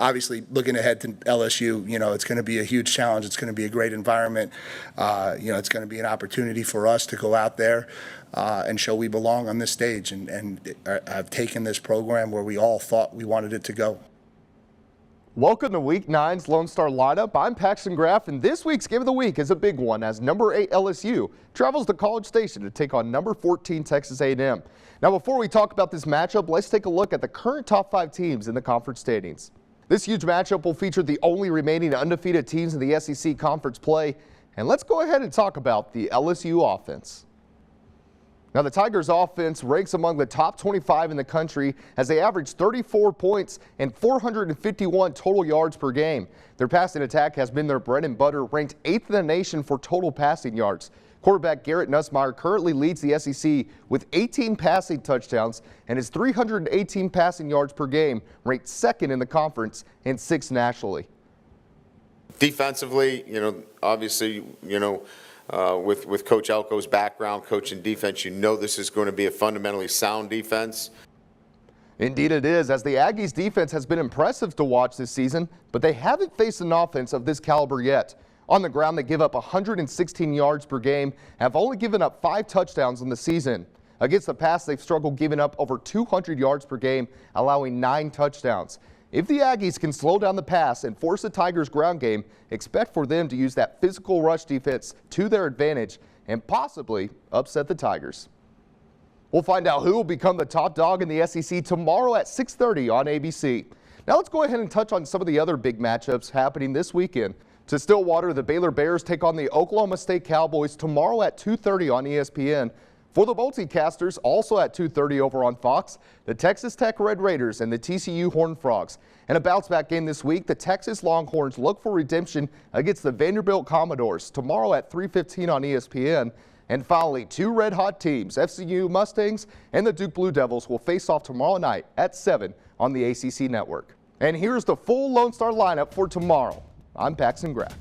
obviously, looking ahead to LSU, it's going to be a huge challenge. It's going to be a great environment. It's going to be an opportunity for us to go out there and show we belong on this stage, and have taken this program where we all thought we wanted it to go. Welcome to Week 9's Lone Star Lineup. I'm Paxton Graff, and this week's Game of the Week is a big one as number 8 LSU travels to College Station to take on number 14 Texas A&M. Now, before we talk about this matchup, let's take a look at the current top 5 teams in the conference standings. This huge matchup will feature the only remaining undefeated teams in the SEC conference play, and let's go ahead and talk about the LSU offense. Now, the Tigers offense ranks among the top 25 in the country as they average 34 points and 451 total yards per game. Their passing attack has been their bread and butter, ranked 8th in the nation for total passing yards. Quarterback Garrett Nussmeier currently leads the SEC with 18 passing touchdowns, and his 318 passing yards per game ranked 2nd in the conference and 6th nationally. Defensively, obviously, with Coach Elko's background, coaching defense, this is going to be a fundamentally sound defense. Indeed it is, as the Aggies defense has been impressive to watch this season, but they haven't faced an offense of this caliber yet. On the ground, they give up 116 yards per game, have only given up 5 touchdowns in the season. Against the pass, they've struggled giving up over 200 yards per game, allowing 9 touchdowns. If the Aggies can slow down the pass and force the Tigers' ground game, expect for them to use that physical rush defense to their advantage and possibly upset the Tigers. We'll find out who will become the top dog in the SEC tomorrow at 6:30 on ABC. Now let's go ahead and touch on some of the other big matchups happening this weekend. To Stillwater, the Baylor Bears take on the Oklahoma State Cowboys tomorrow at 2:30 on ESPN. For the multicasters, also at 2:30 over on Fox, the Texas Tech Red Raiders and the TCU Horned Frogs. In a bounce-back game this week, the Texas Longhorns look for redemption against the Vanderbilt Commodores tomorrow at 3:15 on ESPN. And finally, 2 red-hot teams, FCU Mustangs and the Duke Blue Devils, will face off tomorrow night at 7 on the ACC Network. And here's the full Lone Star lineup for tomorrow. I'm Paxton Graff.